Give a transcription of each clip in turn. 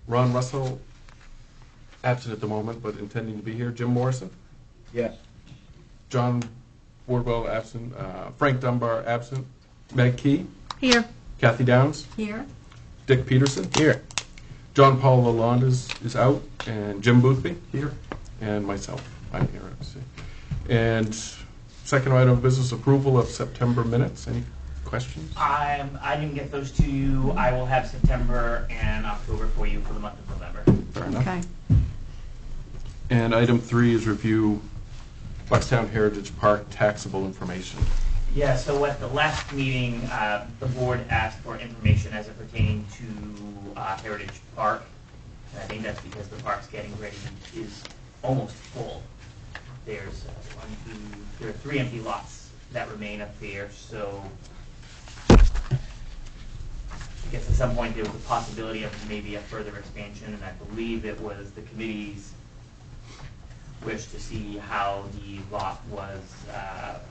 Ron Russell, absent at the moment, but intending to be here. Jim Morrison. Yes. John Wardwell, absent. Frank Dunbar, absent. Meg Key. Here. Kathy Downs. Here. Dick Peterson. Here. John Paul Lalonde is out. And Jim Boothby. Here. And myself. I'm here, obviously. And second item of business, approval of September minutes. Any questions? I didn't get those to you. I will have September and October for you for the month of November. Fair enough. Okay. And item 3 is review Buckstown Heritage Park taxable information. Yeah, so at the last meeting, the board asked for information as it pertained to Heritage Park. And I think that's because the park's getting ready, is almost full. There's there are 3 empty lots that remain up there, so I guess at some point there was a possibility of maybe a further expansion, and I believe it was the committee's wish to see how the lot was,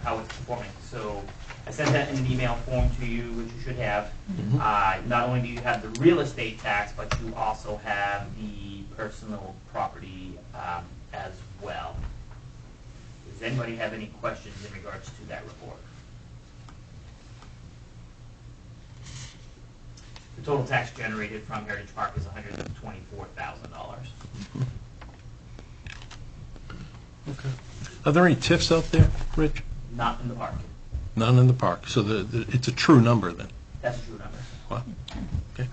how it's performing. So I sent that in an email form to you, which you should have. Not only do you have the real estate tax, but you also have the personal property as well. Does anybody have any questions in regards to that report? The total tax generated from Heritage Park is $124,000. Okay. Are there any TIFs out there, Rich? Not in the park. None in the park. So it's a true number then? That's a true number. Wow. Okay.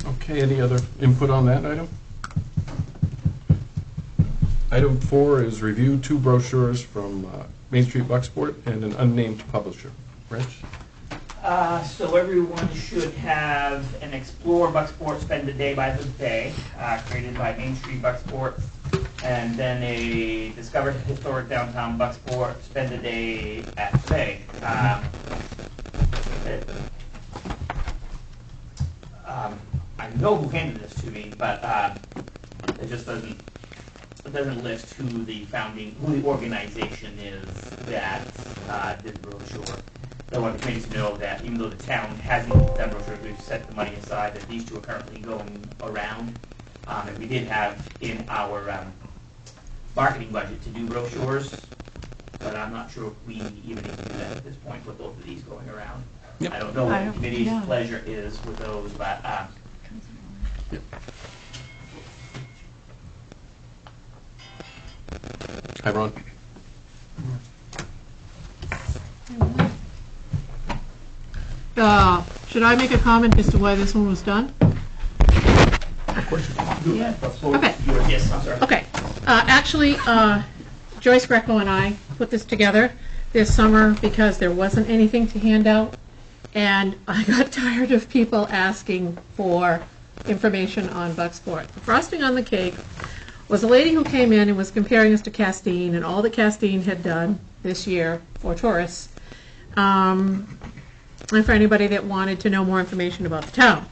Okay, any other input on that item? Item 4 is review 2 brochures from Main Street Bucksport and an unnamed publisher. Rich? So everyone should have an Explore Bucksport Spend a Day by the Bay, created by Main Street Bucksport, and then a Discover Historic Downtown Bucksport Spend a Day at the Bay. I know who handed this to me, but it just doesn't list who the organization is that did the brochure. I want the committee to know that even though the town hasn't done brochures, we've set the money aside, that these 2 are currently going around. And we did have in our marketing budget to do brochures, but I'm not sure if we even need to do that at this point with both of these going around. Yep. I don't know what the committee's pleasure is with those, but Hi, Ron. Should I make a comment as to why this one was done? Of course you can. Yeah. Okay. yes, I'm sorry. Okay. Actually, Joyce Greco and I put this together this summer because there wasn't anything to hand out, and I got tired of people asking for information on Bucksport. The frosting on the cake was a lady who came in and was comparing us to Castine and all that Castine had done this year for tourists, and for anybody that wanted to know more information about the town.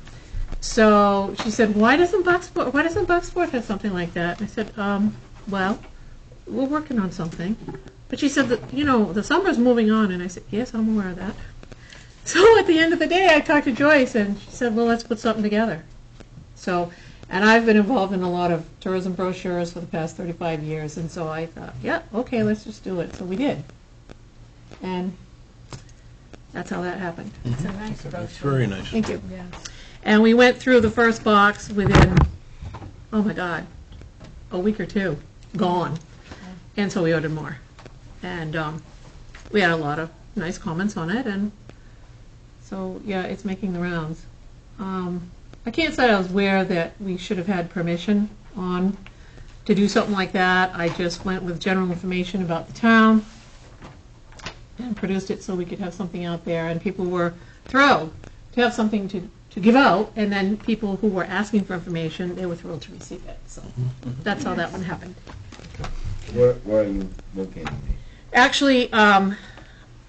So she said, why doesn't Bucksport have something like that? And I said, well, we're working on something. But she said that, the summer's moving on, and I said, yes, I'm aware of that. So at the end of the day, I talked to Joyce, and she said, well, let's put something together. So, and I've been involved in a lot of tourism brochures for the past 35 years, and so I thought, yeah, okay, let's just do it. So we did. And that's how that happened. It's a nice brochure. It's very nice. Thank you. Yeah. And we went through the first box within, oh my God, a week or 2, gone. And so we ordered more. And we had a lot of nice comments on it, and so, yeah, it's making the rounds. I can't say I was aware that we should have had permission to do something like that. I just went with general information about the town and produced it so we could have something out there, and people were thrilled to have something to give out, and then people who were asking for information, they were thrilled to receive it. So that's how that one happened. Where are you located? Actually, I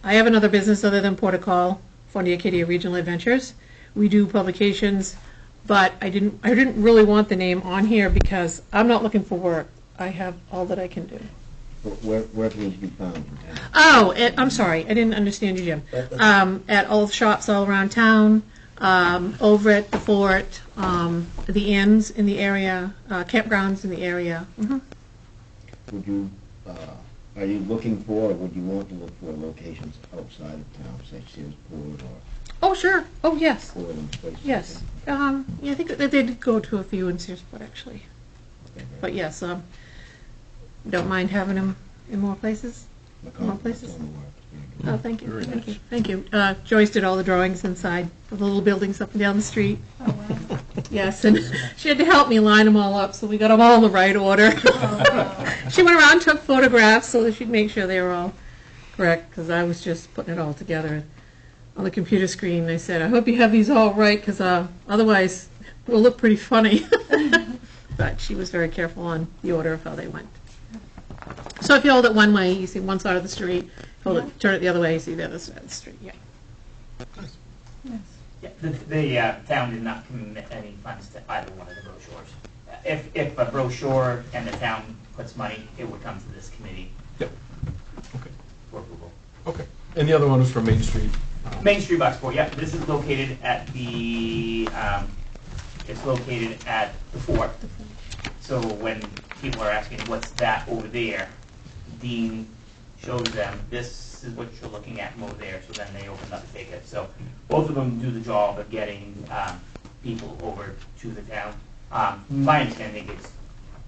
have another business other than Port of Call, Fondy Acadia Regional Adventures. We do publications, but I didn't really want the name on here because I'm not looking for work. I have all that I can do. Where can you be found? Oh, I'm sorry, I didn't understand you, Jim. At all the shops all around town, over at the fort, the inns in the area, campgrounds in the area. Would you, are you looking for, or would you want to look for locations outside of town, say Searsport or Oh, sure. Oh, yes. Portland, places? Yes. Yeah, I think that they did go to a few in Searsport, actually. Okay, But yes, don't mind having them in more places. More places? Macomb works very good. Oh, thank you, Very thank you, nice. thank you. Joyce did all the drawings inside of the little buildings up and down the street. Oh, wow. Yes, and she had to help me line them all up, so we got them all in the right order. Oh, wow. She went around and took photographs so that she'd make sure they were all correct, because I was just putting it all together on the computer screen. I said, I hope you have these all right, because otherwise it will look pretty funny. But she was very careful on the order of how they went. So if you hold it one way, you see one side of the street. Hold it, turn it the other way, you see the other side of the street. Yeah. Yes. Yeah, the town did not commit any funds to either one of the brochures. If a brochure and the town puts money, it would come to this committee Yep. Okay. for approval. Okay. And the other one was from Main Street. Main Street Bucksport, yeah, this is located at the, it's located at the fort. So when people are asking, what's that over there, Dean shows them, this is what you're looking at, and over there, so then they open up the ticket. So both of them do the job of getting people over to the town. My understanding is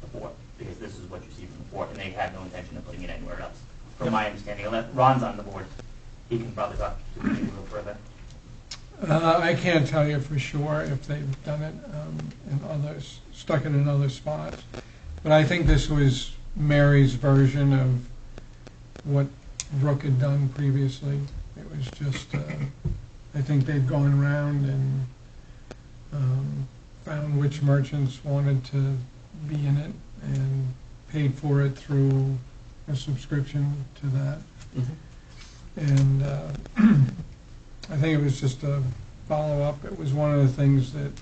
the fort, because this is what you see from the fort, and they have no intention of putting it anywhere else. From my understanding, unless Ron's on the board, he can probably talk to me a little further. I can't tell you for sure if they've done it in others, stuck it in other spots. But I think this was Mary's version of what Brooke had done previously. It was just, I think they'd gone around and found which merchants wanted to be in it and paid for it through a subscription to that. And I think it was just a follow-up. It was one of the things that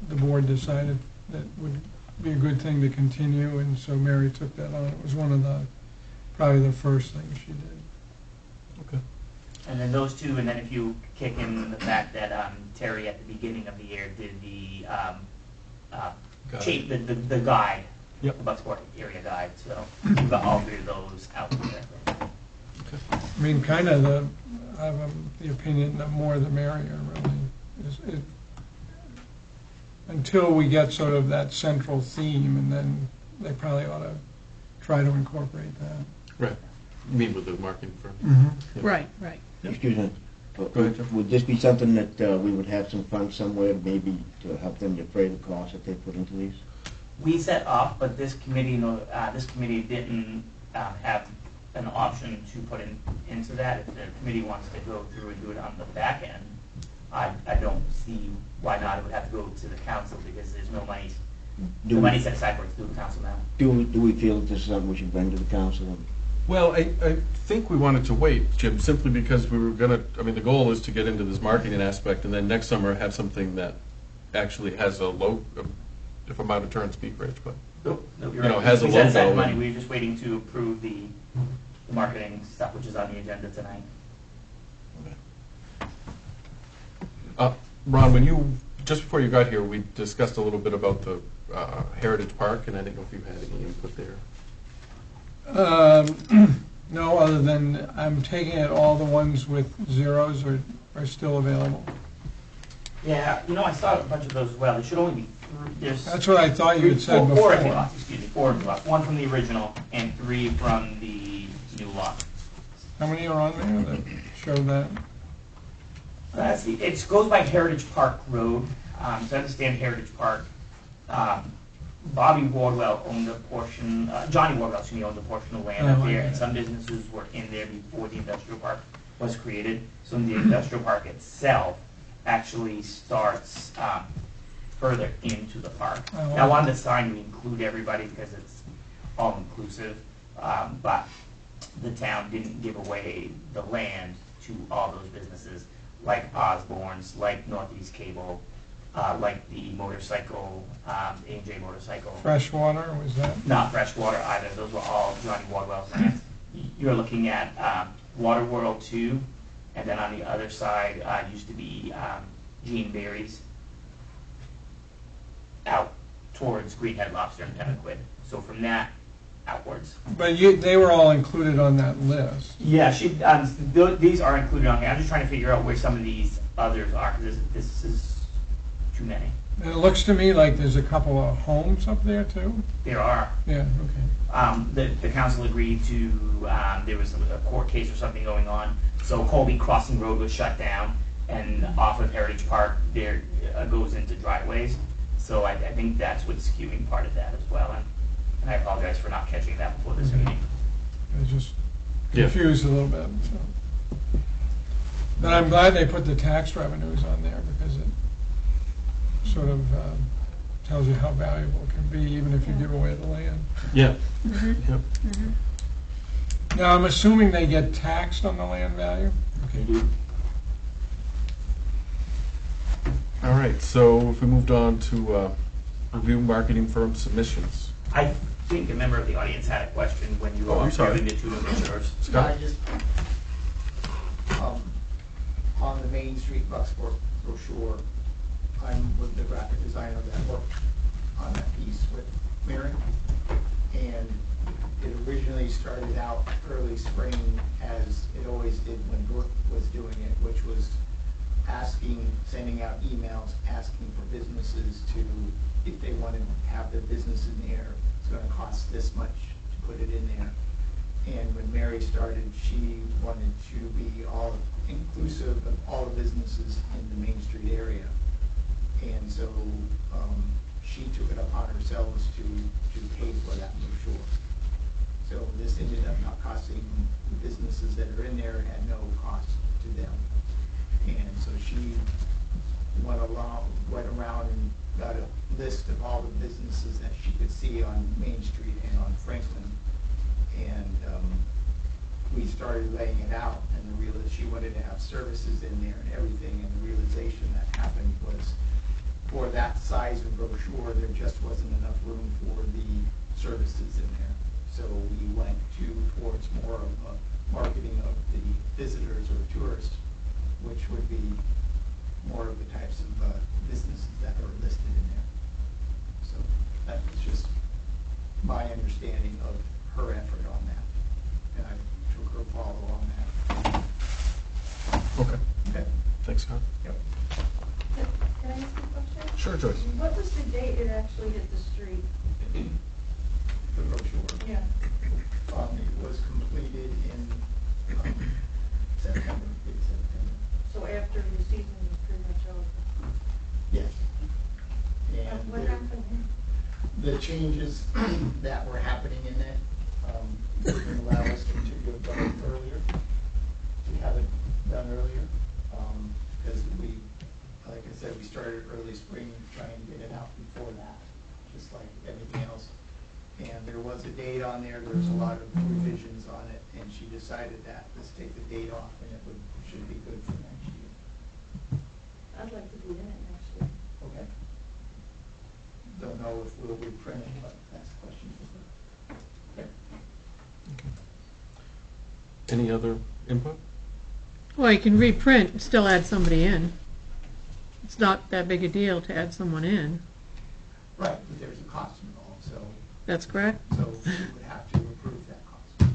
the board decided that would be a good thing to continue, and so Mary took that on. It was one of the, probably the first things she did. Okay. And then those two, and then if you kick in the fact that Terry at the beginning of the year did the the guide, Yep. the Bucksport area guide, so we've got all three of those out there. I mean, kind of I have the opinion that more the merrier, really. Until we get sort of that central theme, and then they probably ought to try to incorporate that. Right. You mean with the marketing firm? Yep. Right, right. Excuse me. Go ahead, Joe. Would this be something that we would have some funds somewhere, maybe to help them defray the costs that they put into these? We set up, but this committee didn't have an option to put into that. If the committee wants to go through and do it on the back end, I don't see why not. It would have to go to the council because there's no money. The money set aside for it to do the council now. Do we feel that this is something we should bring to the council? Well, I think we wanted to wait, Jim, simply because we were going to, I mean, the goal is to get into this marketing aspect and then next summer have something that actually has a low, if I'm out of turn, speak, Rich, but Nope, you're You know, right. has a We set aside logo money. and- We were just waiting to approve the marketing stuff, which is on the agenda tonight. Ron, when you, just before you got here, we discussed a little bit about the Heritage Park, and I didn't know if you had any input there. No, other than I'm taking it all the ones with zeros are still available. Yeah, I saw a bunch of those as well. There should only be there's That's what I thought you had said four empty before. lots, excuse me, 4 empty lots. 1 from the original and 3 from the new lot. How many are on there that show that? Let's see, it goes by Heritage Park Road. So I understand Heritage Park. Bobby Wardwell owned a portion, Johnny Wardwell, excuse me, owned a portion of land up Oh, there, okay. and some businesses were in there before the industrial park was created. So the industrial park itself actually starts further into the park. Oh, Now, wow. on the sign, we include everybody because it's all inclusive, but the town didn't give away the land to all those businesses, like Osborne's, like Northeast Cable, like the motorcycle, A&J Motorcycle. Freshwater, was that? Not Freshwater either. Those were all Johnny Wardwell's lands. You're looking at Water World 2, and then on the other side used to be Gene Berry's out towards Greenhead Lobster and Pemaquid. So from that outwards. But they were all included on that list. Yeah, these are included on here. I'm just trying to figure out where some of these others are, because this is too many. And it looks to me like there's a couple of homes up there too. There are. Yeah, okay. The council agreed to, there was a court case or something going on, so Colby Crossing Road was shut down, and off of Heritage Park, there goes into driveways. So I think that's what's skewing part of that as well, and I apologize for not catching that before this meeting. I was just Yeah. confused a little bit. So. But I'm glad they put the tax revenues on there because it sort of tells you how valuable it can be even if you give away the land. Yeah. Mm-hmm. Yep. Now, I'm assuming they get taxed on the land value? Okay. All right, so if we moved on to review marketing firm submissions. I think a member of the audience had a question when you Oh, I'm were sorry. doing the two brochures. Scott? I just, on the Main Street Bucksport brochure, I'm with the graphic designer that worked on that piece with Mary. And it originally started out early spring, as it always did when Brooke was doing it, which was sending out emails, asking for businesses to, if they wanted to have their business in there, it's gonna cost this much to put it in there. And when Mary started, she wanted to be all inclusive of all the businesses in the Main Street area. And so, she took it upon herself to pay for that brochure. So this ended up not costing the businesses that are in there, had no cost to them. And so she went around and got a list of all the businesses that she could see on Main Street and on Franklin. And we started laying it out, and she wanted to have services in there and everything, and the realization that happened was, for that size of brochure, there just wasn't enough room for the services in there. So we went towards more of a marketing of the visitors or tourists, which would be more of the types of businesses that are listed in there. So that was just my understanding of her effort on that. And I took her follow on that. Okay, Okay. thanks, Scott. Yep. Can I ask you a question? Sure, Joyce. What was the date it actually hit the street? The brochure. Yeah. It was completed in September, mid-September. So after the season was pretty much over? Yes. And What there- happened? the changes that were happening in it didn't allow us to have done it earlier, to have it done earlier, because we, like I said, we started early spring trying to get it out before that, just like everything else. And there was a date on there was a lot of revisions on it, and she decided that, let's take the date off, and should be good for next year. I'd like to be in it next year. Okay. Don't know if we'll reprint it, but that's the question for her. Okay. Any other input? Well, you can reprint and still add somebody in. It's not that big a deal to add someone in. Right, but there's a cost involved, so That's correct? we would have to approve that cost.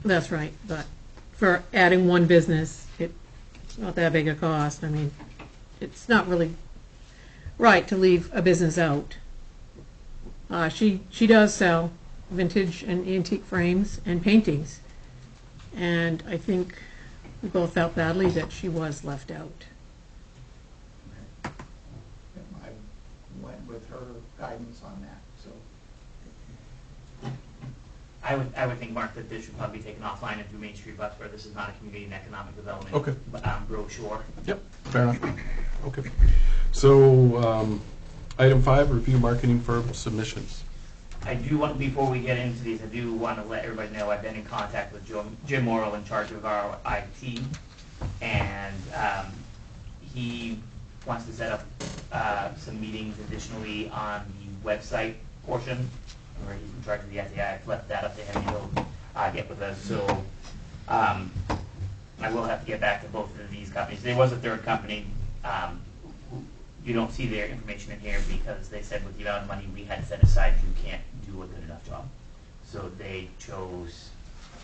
That's right, but for adding one business, it's not that big a cost. I mean, it's not really right to leave a business out. She does sell vintage and antique frames and paintings, and I think we both felt badly that she was left out. I went with her guidance on that, so. I would think, Mark, that this should probably be taken offline and through Main Street Bus, where this is not a community and economic development Okay. brochure. Yep, fair enough. Okay. So, item 5, review marketing firm submissions. I do want, before we get into these, I do want to let everybody know I've been in contact with Jim Morrill, in charge of our IT, and he wants to set up some meetings additionally on the website portion, where he's in charge of the SAI. I've left that up to him. He'll get with us. So I will have to get back to both of these companies. There was a third company you don't see their information in here because they said with the amount of money we had set aside, you can't do a good enough job. So they chose,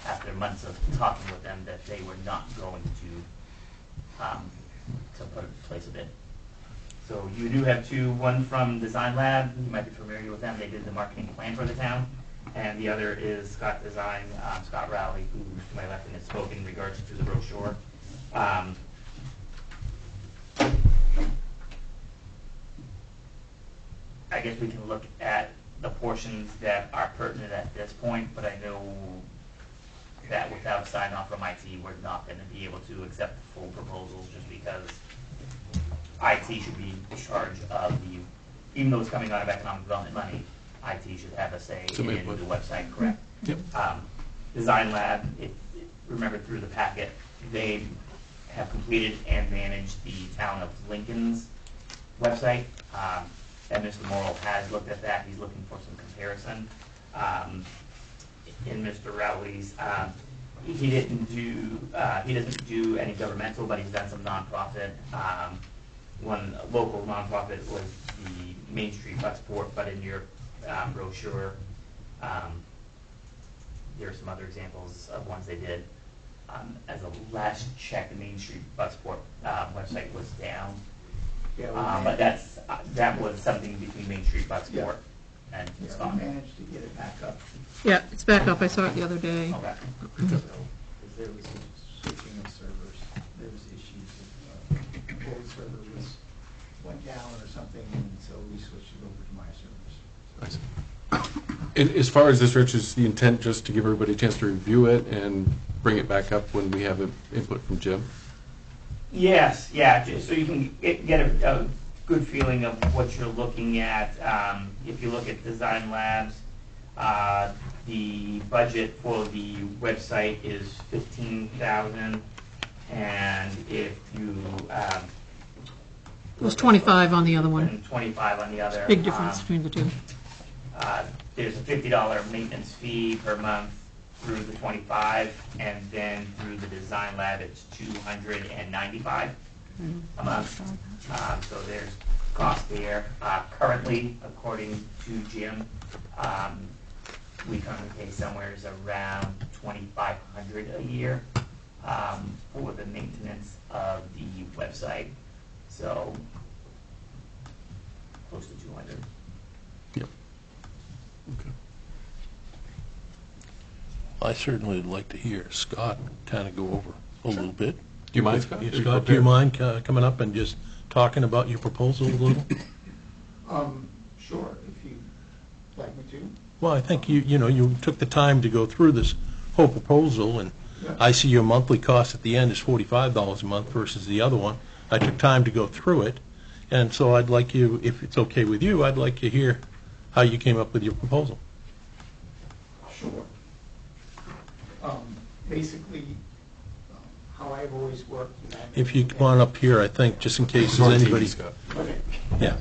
after months of talking with them, that they were not going to place a bid. So you do have two, one from Design Lab, you might be familiar with them, they did the marketing plan for the town, and the other is Scott Design, Scott Rowley, who's to my left and has spoken in regards to the brochure. I guess we can look at the portions that are pertinent at this point, but I know that without sign off from IT, we're not going to be able to accept the full proposals just because IT should be in charge of even though it's coming out of economic development money, IT should have a say in the website, correct? Yep. Design Lab, remember through the packet, they have completed and managed the town of Lincoln's website. And Mr. Morrill has looked at that. He's looking for some comparison. In Mr. Rowley's, he doesn't do any governmental, but he's done some nonprofit. One local nonprofit was the Main Street Bucksport, but in your brochure, there are some other examples of ones they did. As a last check, the Main Street Bucksport website was down. Yeah, But that was something between Main Street Bucksport and we Scott. managed to get it back up. Yeah, it's back up. I saw it the other day. Okay. Because there was a switching of servers. There was issues with the old server went down or something, and so we switched it over to my servers. And as far as this, Rich, is the intent just to give everybody a chance to review it and bring it back up when we have input from Jim? Yes, yeah, just so you can get a good feeling of what you're looking at. If you look at Design Labs, the budget for the website is $15,000, and if you It was 25 on the other one. and 25 on the other, Big difference between the two. there's a $50 maintenance fee per month through the 25, and then through the Design Lab, it's $295 a month. So there's cost there. Currently, according to Jim, we currently pay somewhere around $2,500 a year for the maintenance of the website. So close to 200. Yep. Okay. I certainly would like to hear Scott kind of go over a little bit. Do you mind, Scott? Yeah, Are you Scott, do you prepared? mind coming up and just talking about your proposal a little? Sure, if you'd like me to. Well, I think you took the time to go through this whole proposal, and Yeah. I see your monthly cost at the end is $45 a month versus the other one. I took time to go through it, and so I'd like you, if it's okay with you, I'd like to hear how you came up with your proposal. Sure. Basically, how I've always worked. and I'm- If you come on up here, I think, just in case You're on there's TV, anybody. Scott. Okay. Yeah.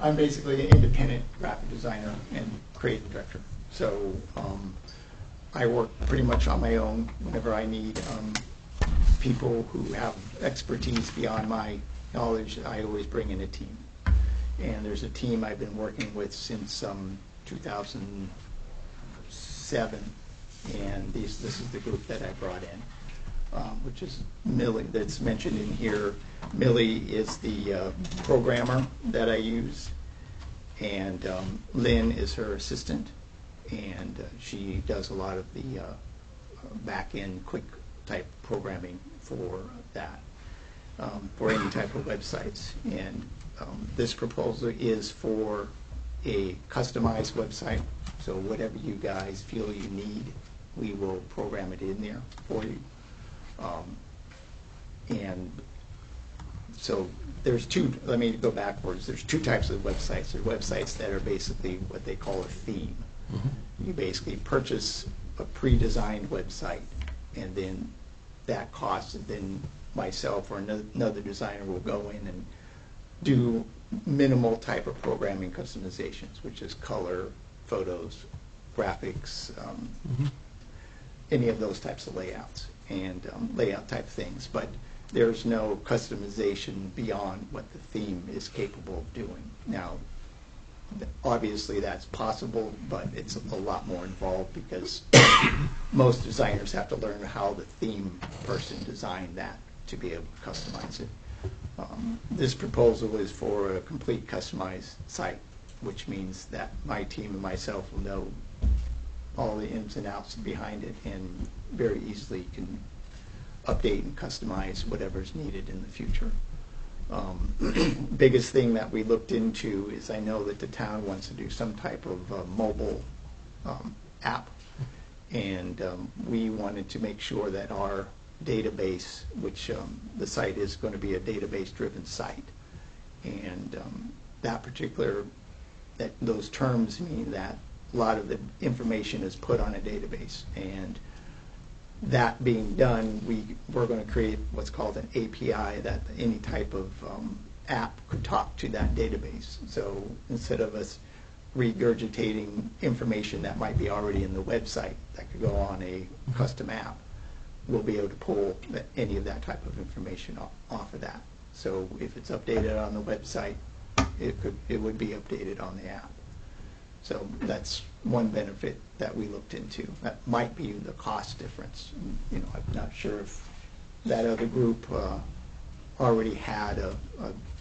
I'm basically an independent graphic designer and creative director. So I work pretty much on my own whenever I need people who have expertise beyond my knowledge. I always bring in a team. And there's a team I've been working with since 2007. And this is the group that I brought in, which is Millie, that's mentioned in here. Millie is the programmer that I use, and Lynn is her assistant, and she does a lot of the back-end quick type programming for that, for any type of websites. And this proposal is for a customized website, so whatever you guys feel you need, we will program it in there for you. And so there's two, let me go backwards, there's two types of websites. There are websites that are basically what they call a theme. You basically purchase a pre-designed website, and then that costs, and then myself or another designer will go in and do minimal type of programming customizations, which is color, photos, graphics, any of those types of layouts and layout type things. But there's no customization beyond what the theme is capable of doing. Now, obviously that's possible, but it's a lot more involved because most designers have to learn how the theme person designed that to be able to customize it. This proposal is for a complete customized site, which means that my team and myself will know all the ins and outs behind it and very easily can update and customize whatever's needed in the future. Biggest thing that we looked into is I know that the town wants to do some type of mobile app, and we wanted to make sure that our database, which the site is going to be a database-driven site, and those terms mean that a lot of the information is put on a database, and that being done, we're going to create what's called an API that any type of app could talk to that database. So instead of us regurgitating information that might be already in the website that could go on a custom app, we'll be able to pull any of that type of information off of that. So if it's updated on the website, it would be updated on the app. So that's one benefit that we looked into. That might be the cost difference. You know, I'm not sure if that other group already had a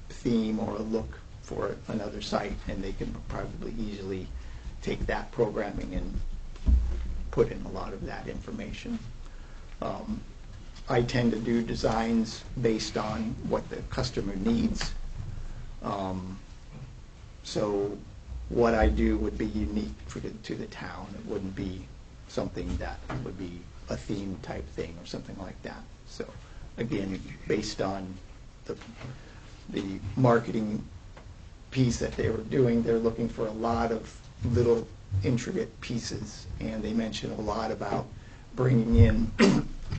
theme or a look for another site, and they can probably easily take that programming and put in a lot of that information. I tend to do designs based on what the customer needs. So what I do would be unique to the town. It wouldn't be something that would be a theme type thing or something like that. So again, based on the marketing piece that they were doing, they're looking for a lot of little intricate pieces, and they mentioned a lot about bringing in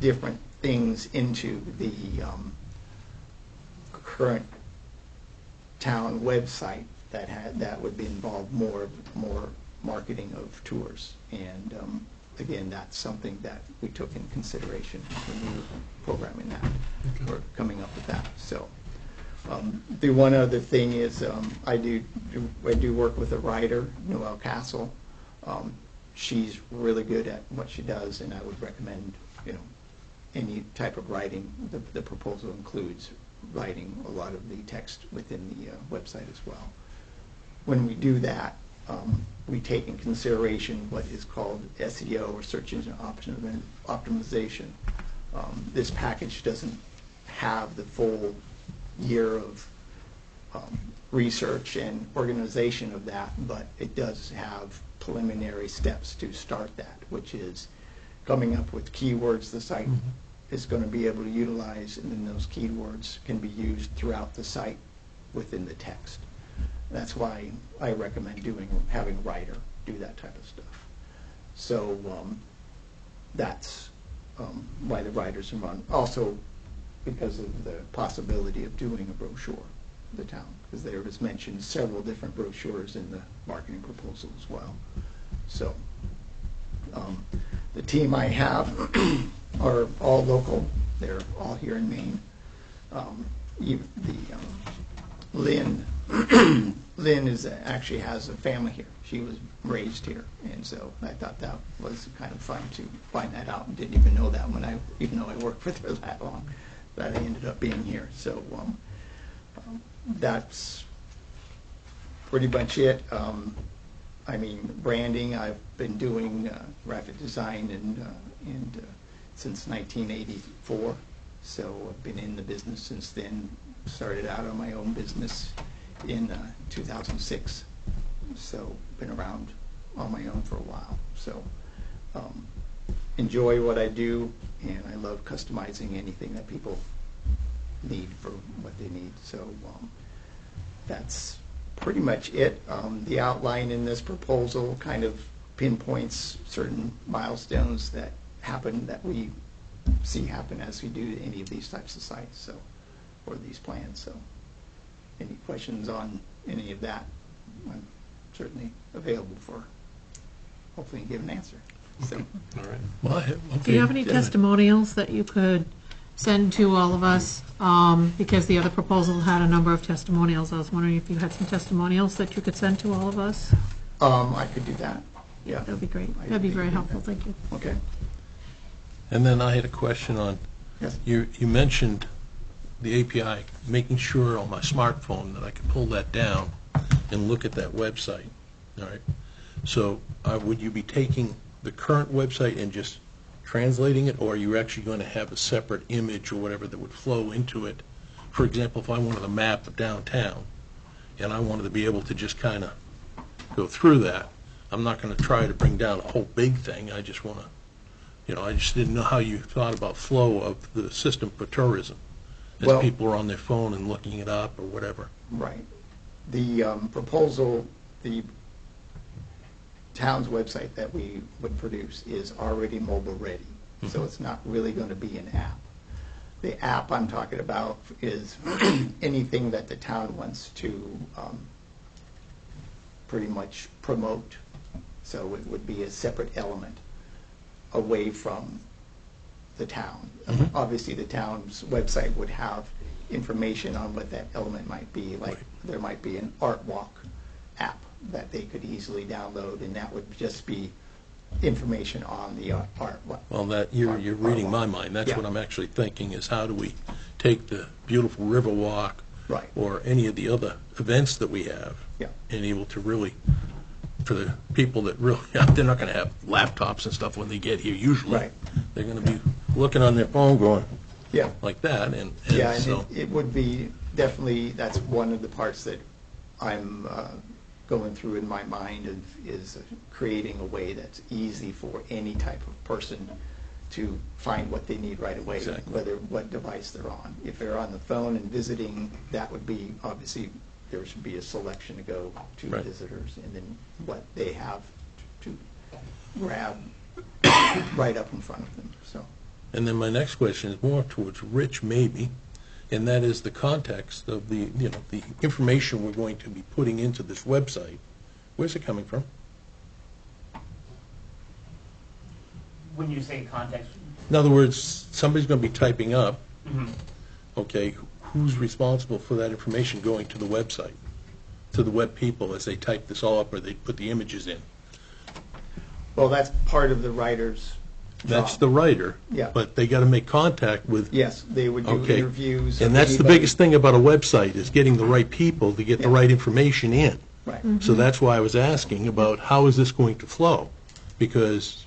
different things into the current town website that would be involved more marketing of tours. And again, that's something that we took in consideration when we were programming that, or coming up with that. So the one other thing is I do work with a writer, Noelle Castle. She's really good at what she does, and I would recommend, you know, any type of writing. The proposal includes writing a lot of the text within the website as well. When we do that, we take in consideration what is called SEO, or search engine optimization. This package doesn't have the full year of research and organization of that, but it does have preliminary steps to start that, which is coming up with keywords the site is going to be able to utilize, and then those keywords can be used throughout the site within the text. That's why I recommend having a writer do that type of stuff. So that's why the writers are on. Also, because of the possibility of doing a brochure for the town, because there was mentioned several different brochures in the marketing proposal as well. So the team I have are all local. They're all here in Maine. Lynn actually has a family here. She was raised here, and so I thought that was kind of fun to find that out, and didn't even know that even though I worked with her that long, that I ended up being here. So that's pretty much it. I mean, branding, I've been doing graphic design and since 1984, so I've been in the business since then. Started out on my own business in 2006, so been around on my own for a while. So enjoy what I do, and I love customizing anything that people need for what they need. So that's pretty much it. The outline in this proposal kind of pinpoints certain milestones that happen, that we see happen as we do any of these types of sites, so, or these plans. So any questions on any of that, I'm certainly available for hopefully give an answer. So All right. Well, Do you have any testimonials that you could send to all of us, because the other proposal had a number of testimonials. I was wondering if you had some testimonials that you could send to all of us? I could do that, yeah. That'd be great. That'd be very helpful, thank you. Okay. And then I had a question on, Yes. you mentioned the API, making sure on my smartphone that I could pull that down and look at that website, all right? So would you be taking the current website and just translating it, or are you actually going to have a separate image or whatever that would flow into it? For example, if I wanted a map of downtown, and I wanted to be able to just kind of go through that, I'm not going to try to bring down a whole big thing. I just want to, I just didn't know how you thought about flow of the system for tourism, as Well- people are on their phone and looking it up or whatever. Right. The proposal, the town's website that we would produce is already mobile ready, so it's not really going to be an app. The app I'm talking about is anything that the town wants to pretty much promote. So it would be a separate element away from the town. Obviously, the town's website would have information on what that element might be, like Right. there might be an art walk app that they could easily download, and that would just be information on the art walk. Well, that, you're reading my mind. That's what I'm actually thinking, is how do we take the beautiful river walk Right. or any of the other events that we have Yeah. and able to really, for the people that really, they're not going to have laptops and stuff when they get here usually. Right. They're going to be looking on their phone going Yeah. like that, and Yeah, so, and it would be, definitely, that's one of the parts that I'm going through in my mind is creating a way that's easy for any type of person to find what they need right away, Exactly. whether what device they're on. If they're on the phone and visiting, that would be, obviously, there should be a selection to go to Right. visitors, and then what they have to grab right up in front of them, so. and then my next question is more towards Rich maybe, and that is the context of the, the information we're going to be putting into this website. Where's it coming from? When you say context, In other words, somebody's going to be typing up, mhm. okay, who's responsible for that information going to the website, to the web people as they type this all up or they put the images in? Well, that's part of the writer's That's job. the writer. Yeah. But they got to make contact with, Yes, they would do okay. interviews. And of that's the anybody. biggest thing about a website, is getting the right people to get the Yeah. right information in. Right. So that's why I was asking about how is this going to flow? Because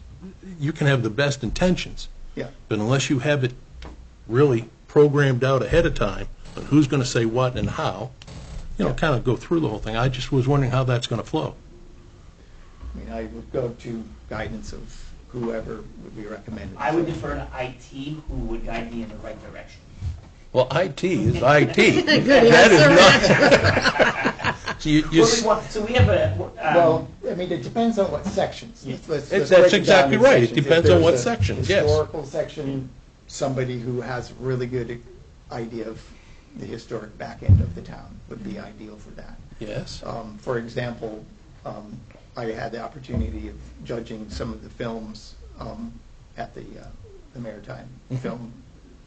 you can have the best intentions, Yeah. but unless you have it really programmed out ahead of time on who's going to say what and how, Yeah. kind of go through the whole thing. I just was wondering how that's going to flow. I mean, I would go to guidance of whoever would be recommended. I would defer to IT, who would guide me in the right direction. Well, IT is IT. Good That answer. is not. So you So we have a, Well, I mean, it depends on what sections. Let's That's break it down exactly into right. It sections. If depends on there's what a sections, yes. Historical section, somebody who has really good idea of the historic back end of the town would be ideal for that. Yes. For example, I had the opportunity of judging some of the films at the Maritime Film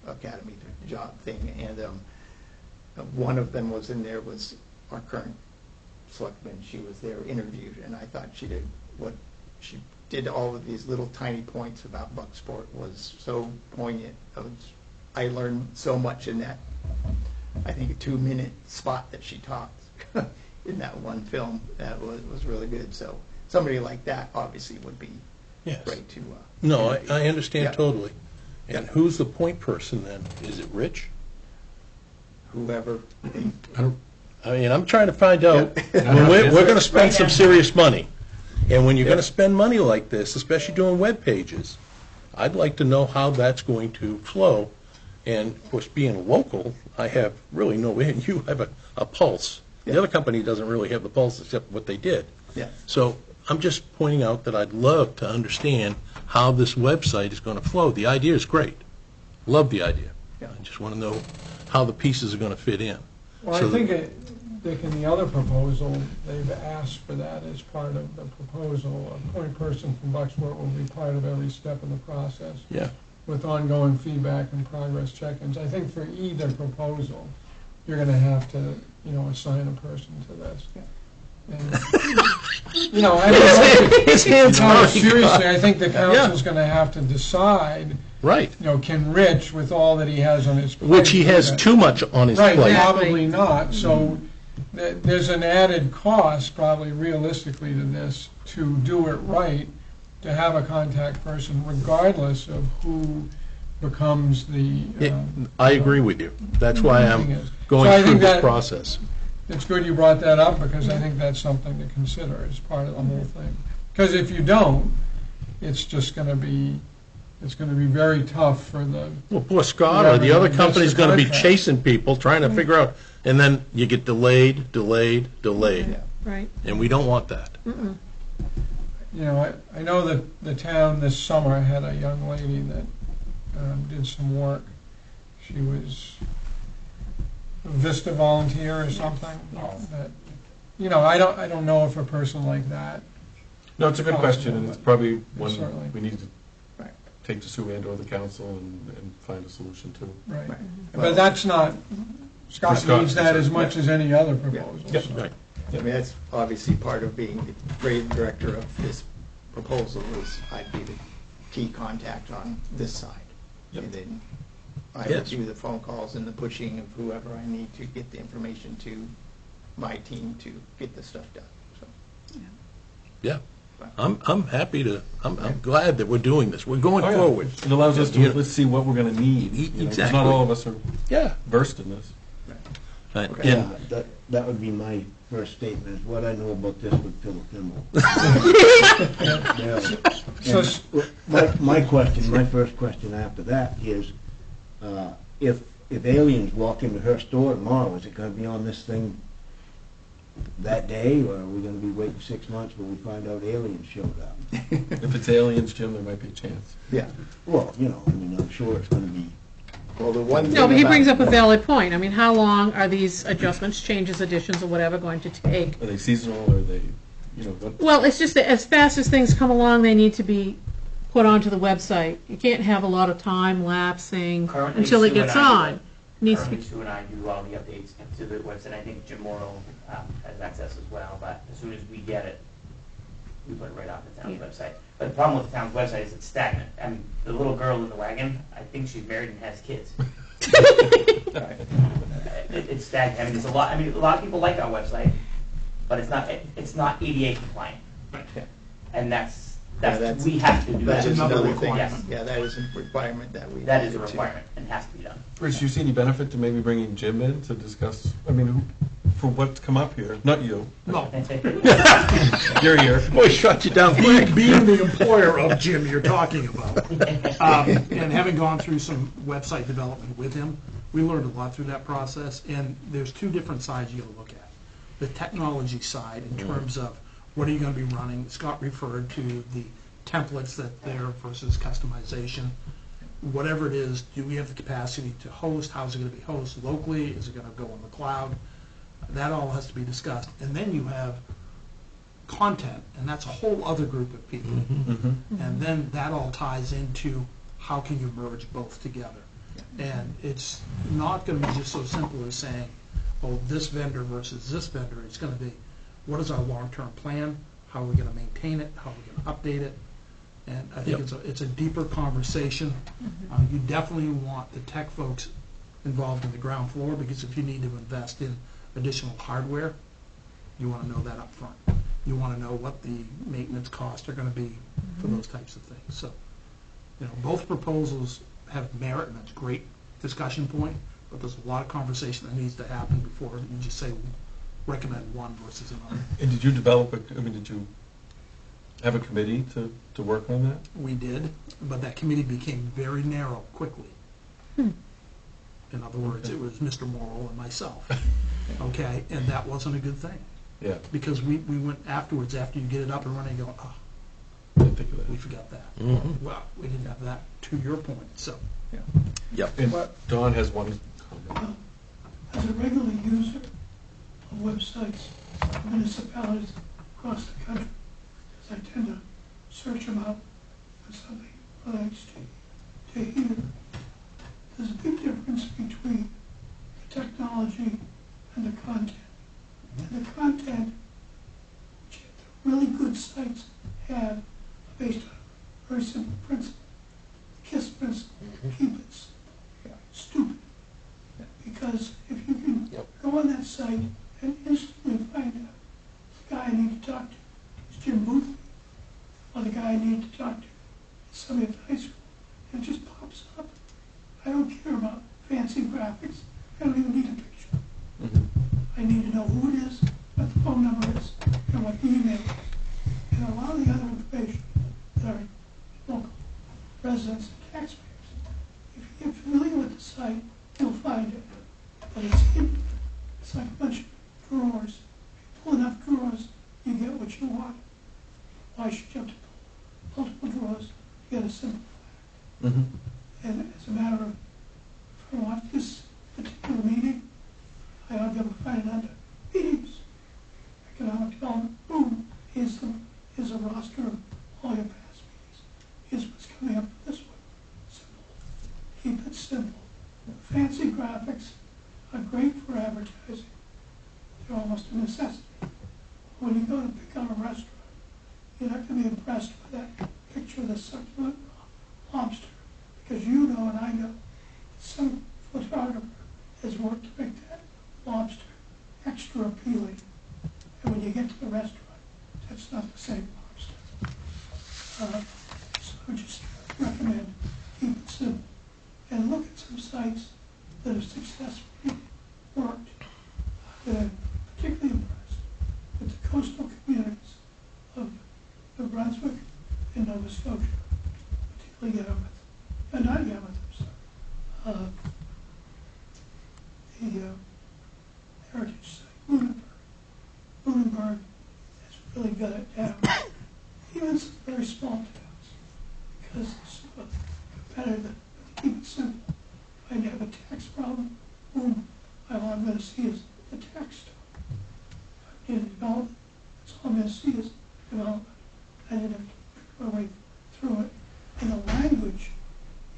Academy job thing, and one of them was in there was our current selectman. She was there interviewed, and I thought she did all of these little tiny points about Bucksport was so poignant. I learned so much in that, I think, a 2-minute spot that she talked in that one film. That was really good. So somebody like that obviously would be Yes. great to. No, interview. I understand Yeah. totally. And Yeah. who's the point person then? Is it Rich? Whoever. I mean, I'm trying to find out, Yeah. when we're going to spend Right some now. serious money, and when you're going Yeah. to spend money like this, especially doing web pages, I'd like to know how that's going to flow. And of course, being local, I have really no, and you have a pulse. The Yeah. other company doesn't really have the pulse except what they did. Yeah. So I'm just pointing out that I'd love to understand how this website is going to flow. The idea is great. Love the idea. Yeah. I just want to know how the pieces are going to fit in. Well, So I think, Dick, in the other proposal, they've asked for that as part of the proposal. A point person from Bucksport will be part of every step of the process. Yeah. with ongoing feedback and progress check-ins. I think for either proposal, you're gonna have to, assign a person to this. And, I don't His hands know, are seriously, I think the council's gonna have to decide, Right, can Rich, with all that he has on his plate. which he do has that? too much on his Right, plate. probably not, so there's an added cost, probably realistically, to this, to do it right, to have a contact person, regardless of who becomes the. I agree with you. That's why thing I'm is. So I going through think this that- process. It's good you brought that up, because I think that's something to consider as part of the whole thing. Because if you don't, it's just gonna be, it's gonna be very tough for the, Well, poor Scott or the other Whoever gets company's the going to be contract. chasing people, trying to figure out, and then you get delayed. Right. And we don't want that. I know that the town this summer had a young lady that did some work. She was a Vista volunteer or something. That, I don't know if a person like that. No, it's a good question, and it's probably one Certainly. we need to Right. take to Sue and or the council and find a solution to. Right. Right. But that's not, Scott Scott, needs that as yeah. much as any other proposal. Yeah. so. Right. I mean, that's obviously part of being the creative director of this proposal is I'd be the key contact on this side. Yep. And then I would Yes. do the phone calls and the pushing of whoever I need to get the information to my team to get the stuff done, so. Yeah. I'm happy to, I'm glad that we're doing this. We're going Oh, yeah. forward. It allows us to, Yeah. let's see what we're gonna need. E- 'Cause exactly. Not all of us are Yeah. versed in this. Right. Okay. Yeah, And that would be my first statement, is what I know about this would fill a thimble. Yeah. So, And my first question after that is, if aliens walk into her store tomorrow, is it gonna be on this thing that day, or are we gonna be waiting 6 months when we find out aliens showed up? If it's aliens, Jim, there might be a chance. Yeah, Well, I'm sure it's gonna be, well, the one thing No, but he about- brings up a valid point. I mean, how long are these adjustments, changes, additions, or whatever going to take? Are they seasonal, or are they, what? Well, it's just that as fast as things come along, they need to be put onto the website. You can't have a lot of time lapsing Currently, until it Sue and gets I do on. it. Needs to be, Currently, Sue and I do all the updates to the website. I think Jim Morrow has access as well, but as soon as we get it, we put it right on the town's Yeah. website. But the problem with the town's website is it's stagnant. I mean, the little girl in the wagon, I think she's married and has kids. It's stagnant. I mean, there's a lot. I mean, a lot of people like our website, but it's not ADA compliant. And that's we have to do that. That is another thing, Yes, yeah, that is a requirement that we. that is a have to- requirement and has to be done. Rich, do you see any benefit to maybe bringing Jim in to discuss, for what's come up here? Not you. No, You're here. boy, shut you down quick. being the employer of Jim you're talking about, and having gone through some website development with him, we learned a lot through that process, and there's two different sides you gotta look at. The technology side, in terms of what are you gonna be running? Scott referred to the templates that there versus customization. Whatever it is, do we have the capacity to host? How's it gonna be hosted locally? Is it gonna go on the cloud? That all has to be discussed. And then you have content, and that's a whole other group of people. And then that all ties into how can you merge both together. And it's not going to be just so simple as saying, oh, this vendor versus this vendor. It's going to be, what is our long-term plan? How are we going to maintain it? How are we going to update it? And I think Yep. it's a deeper conversation. You definitely want the tech folks involved in the ground floor, because if you need to invest in additional hardware, you want to know that up front. You want to know what the maintenance costs are going to be for those types of things. So, both proposals have merit, and that's a great discussion point, but there's a lot of conversation that needs to happen before you just say, recommend one versus another. And did you develop did you have a committee to work on that? We did, but that committee became very narrow quickly. In other words, it was Mr. Morrill and myself, okay? And that wasn't a good thing, Yeah, because we went afterwards, after you get it up and running, going, oh, didn't think of that. we forgot that. Mhm. Well, we didn't have that, to your point, so. Yep. And Don has one comment. As a regular user of websites of municipalities across the country, because I tend to search them out for something relates to to here. There's a big difference between the technology and the content. And the content, which the really good sites have, are based on a very simple principle. KISS principle, keep it simple, stupid. Because if you can go on that site and instantly find out the guy I need to talk to is Jim Booth, or the guy I need to talk to is somebody at the high school, and it just pops up. I don't care about fancy graphics. I don't even need a picture. I need to know who it is, what the phone number is, and what the email is. And a lot of the other information that are local residents and taxpayers. If you get familiar with the site, you'll find it. But it's hidden. It's like a bunch of drawers. If you pull enough drawers, you get what you want. Why should you have to pull multiple drawers to get a simple fact? And as a matter of, if I want this particular meeting, I ought to be able to find it under meetings. Economic development, boom, here's a roster of all your past meetings. Here's what's coming up for this one. Simple. Keep it simple. Fancy graphics are great for advertising. They're almost a necessity. When you go to pick out a restaurant, you're not going to be impressed with that picture of the succulent lobster, because you know and I know some photographer has worked to make that lobster extra appealing. And when you get to the restaurant, that's not the same lobster. So I would just recommend keep it simple. And look at some sites that have successfully worked. That I'm particularly impressed with the coastal communities of New Brunswick and Nova Scotia, particularly Yarmouth. Not Yarmouth, I'm sorry. The heritage site, Lunenburg. Lunenburg has really got it down. Even some very small towns, because it's competitive. Keep it simple. If I have a tax problem, boom, all I'm going to see is the tax stuff. If I need development, that's all I'm going to see is development. I didn't have to pick my way through it. And the language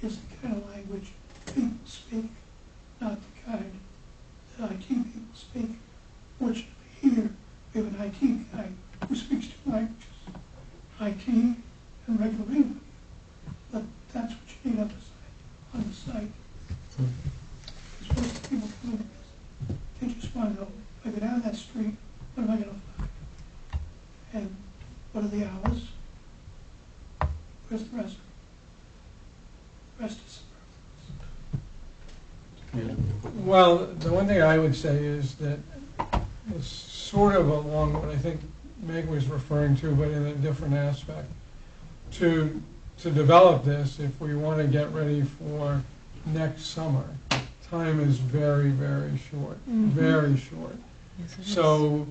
is the kind of language people speak, not the kind that IT people speak. Fortunately here, we have an IT guy who speaks two languages, IT and regular English. But that's what you need on the site. Because most of the people come in and visit, they just want to know, if I go down that street, what am I going to find? And what are the hours? Where's the restaurant? The rest is superfluous. Well, the one thing I would say is that it's sort of along what I think Meg was referring to, but in a different aspect. To develop this, if we want to get ready for next summer, time is very, very short, very short. So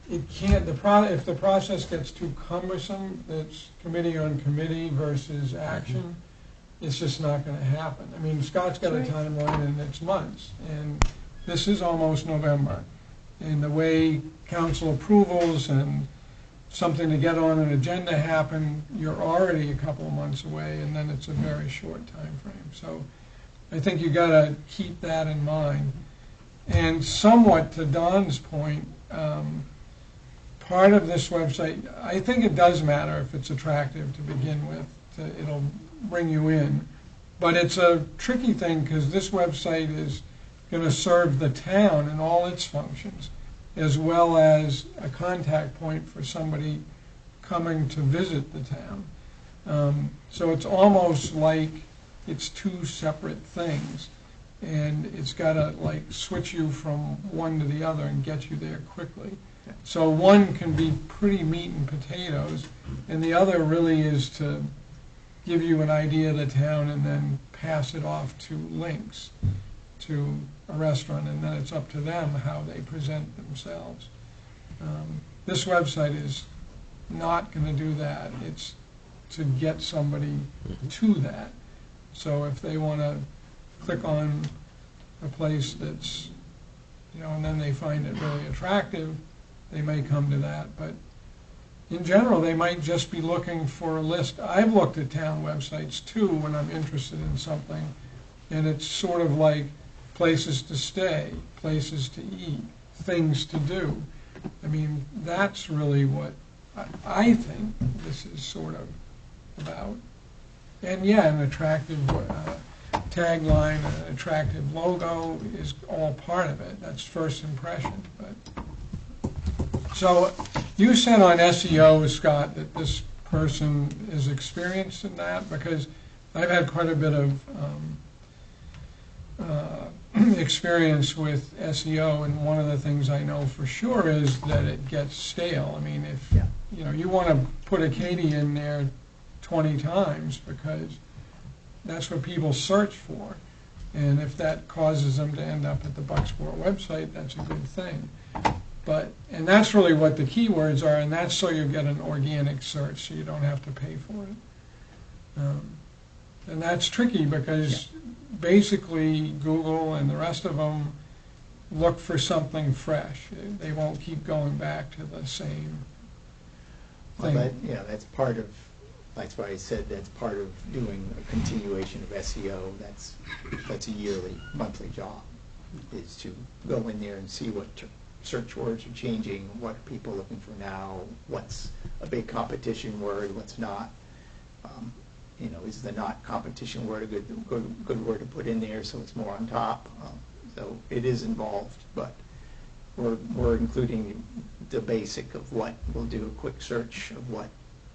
it can't, if the process gets too cumbersome, it's committee on committee versus action, it's just not going to happen. I mean, Scott's got a timeline and it's months, and this is almost November. And the way council approvals and something to get on an agenda happen, you're already a couple of months away, and then it's a very short time frame. So I think you got to keep that in mind. And somewhat to Don's point, part of this website, I think it does matter if it's attractive to begin with. It'll bring you in. But it's a tricky thing because this website is going to serve the town and all its functions, as well as a contact point for somebody coming to visit the town. So it's almost like it's two separate things, and it's got to like switch you from one to the other and get you there quickly. So one can be pretty meat and potatoes, and the other really is to give you an idea of the town and then pass it off to links to a restaurant, and then it's up to them how they present themselves. This website is not going to do that. It's to get somebody to that. So if they want to click on a place that's, and then they find it really attractive, they may come to that. But in general, they might just be looking for a list. I've looked at town websites too when I'm interested in something, and it's sort of like places to stay, places to eat, things to do. I mean, that's really what I think this is sort of about. And yeah, an attractive tagline, an attractive logo is all part of it. That's first impression. But so you said on SEO, Scott, that this person is experienced in that, because I've had quite a bit of experience with SEO, and one of the things I know for sure is that it gets stale. I mean, if you know, you want to put a Katie in there 20 times because that's what people search for, and if that causes them to end up at the Bucksport website, that's a good thing. But, and that's really what the keywords are, and that's so you get an organic search, so you don't have to pay for it. And that's tricky because basically Google and the rest of them look for something fresh. They won't keep going back to the same Well, thing. that's part of, that's why I said that's part of doing a continuation of SEO. That's a yearly, monthly job, is to go in there and see what search words are changing, what are people looking for now, what's a big competition word, what's not. You know, is the not competition word a good word to put in there so it's more on top? So it is involved, but we're including the basic of what we'll do a quick search of what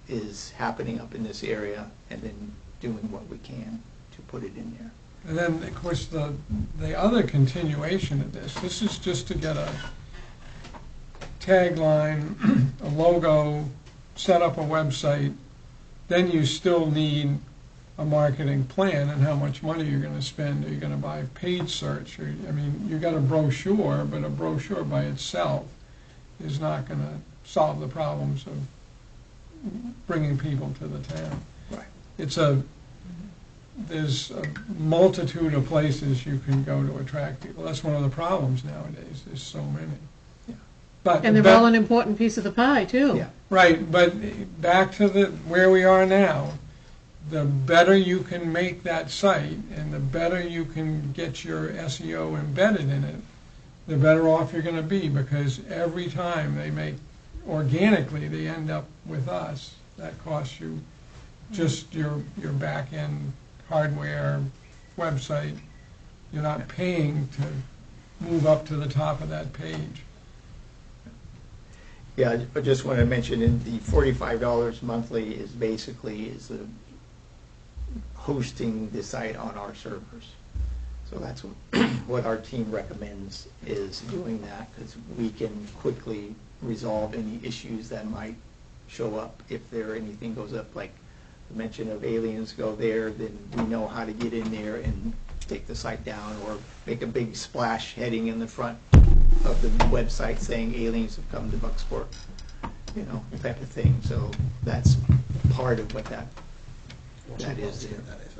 is happening up in this area, and then doing what we can to put it in there. And then, of course, the other continuation of this is just to get a tagline, a logo, set up a website. Then you still need a marketing plan and how much money you're going to spend. Are you going to buy paid search? I mean, you got a brochure, but a brochure by itself is not going to solve the problems of bringing people to the town. Right. There's a multitude of places you can go to attract people. That's one of the problems nowadays. There's so many. Yeah. But And they're all an important piece of the pie, too. Yeah. right, but back to where we are now. The better you can make that site, and the better you can get your SEO embedded in it, the better off you're going to be, because every time they make organically, they end up with us. That costs you just your back end hardware, website. You're not paying to move up to the top of that page. Yeah, I just want to mention, in the $45 monthly is basically the hosting the site on our servers. So that's what our team recommends, is doing that, because we can quickly resolve any issues that might show up if anything goes up, like the mention of aliens go there, then we know how to get in there and take the site down, or make a big splash heading in the front of the website saying aliens have come to Bucksport, you know, type of thing. So that's part of what that is there.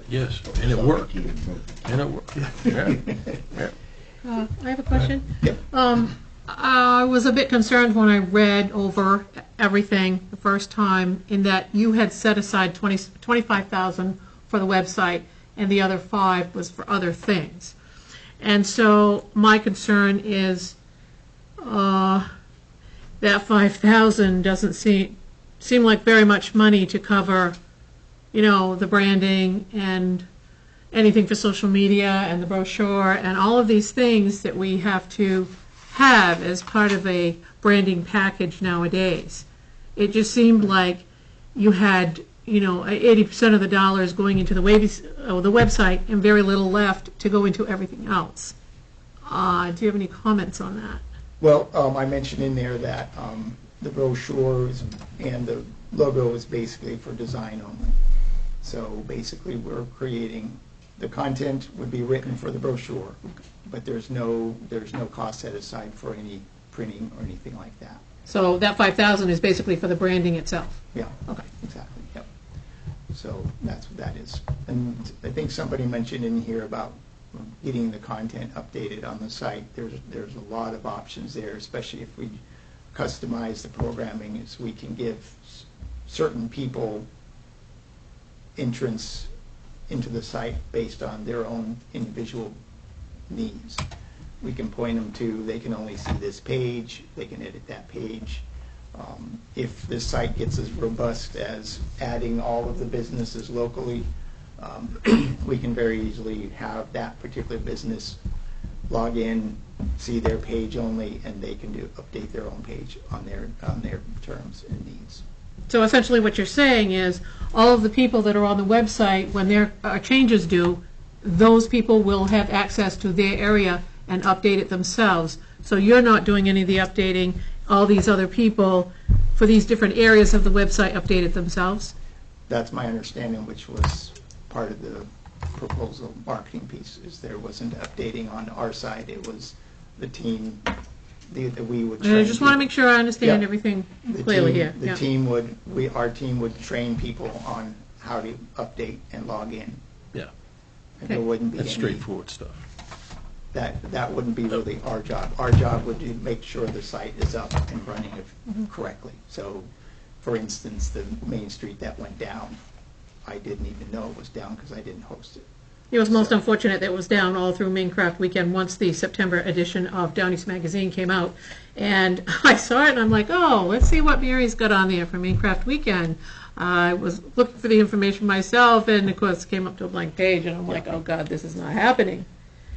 Yes, and it worked. And it worked. Yeah. Yeah. I have a question. Yep. I was a bit concerned when I read over everything the first time, in that you had set aside $25,000 for the website, and the other $5,000 was for other things. And so my concern is that $5,000 doesn't seem like very much money to cover, you know, the branding and anything for social media and the brochure and all of these things that we have to have as part of a branding package nowadays. It just seemed like you had, you know, 80% of the dollars going into the website and very little left to go into everything else. Do you have any comments on that? Well, I mentioned in there that the brochures and the logo is basically for design only. So basically, we're creating, the content would be written for the brochure, but there's no cost set aside for any printing or anything like that. So that $5,000 is basically for the branding itself? Yeah. Okay. Exactly. Yep. So that's what that is. And I think somebody mentioned in here about getting the content updated on the site. There's a lot of options there, especially if we customize the programming is we can give certain people entrance into the site based on their own individual needs. We can point them to, they can only see this page, they can edit that page. If this site gets as robust as adding all of the businesses locally, we can very easily have that particular business log in, see their page only, and they can update their own page on their terms and needs. So essentially what you're saying is, all of the people that are on the website, when their changes due, those people will have access to their area and update it themselves. So you're not doing any of the updating, all these other people for these different areas of the website update it themselves? That's my understanding, which was part of the proposal marketing piece, is there wasn't updating on our side, it was the team, that we would train. I just want to make sure I understand Yeah. everything The clearly team- here. The Yeah. team would, our team would train people on how to update and log in. Yeah, And there wouldn't be that's any, straightforward stuff. that wouldn't be really our job. Our job would be to make sure the site is up and running correctly. So, for instance, the Main Street that went down, I didn't even know it was down because I didn't host it. It was most unfortunate that it was down all through Maincraft Weekend once the September edition of Down East Magazine came out. And I saw it and I'm like, oh, let's see what Mary's got on there for Maincraft Weekend. I was looking for the information myself and of course came up to a blank page and I'm like, oh God, this is not happening.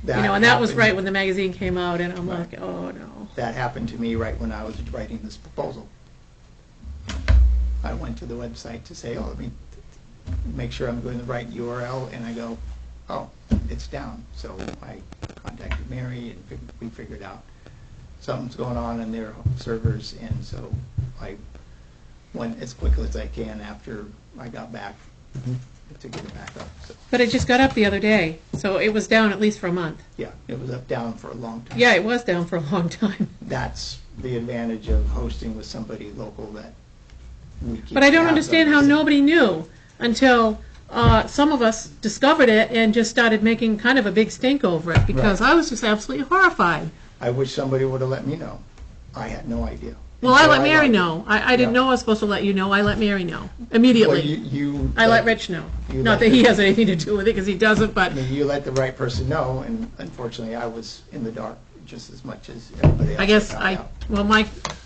And that was happened- right when the magazine came out and I'm Right. like, oh no. That happened to me right when I was writing this proposal. I went to the website to say, oh, let me make sure I'm doing the right URL, and I go, oh, it's down. So I contacted Mary, and we figured out something's going on in their servers, and so I went as quickly as I can after I got back to get it back up. So, But it just got up the other day, so it was down at least for a month. yeah, it was down for a long time. Yeah, it was down for a long time. That's the advantage of hosting with somebody local that we keep. But I don't tabs understand on. how nobody knew until some of us discovered it and just started making kind of a big stink over it because I was just absolutely horrified. I wish somebody would have let me know. I had no idea. Well, I Until let Mary logged in. know. I didn't Yeah. know I was supposed to let you know. I let Mary know Well, immediately. you I let Rich know. you Not let that he the- has anything to do with it because he doesn't, but I mean, you let the right person know, and unfortunately, I was in the dark just as much as everybody else. I guess that found out. well,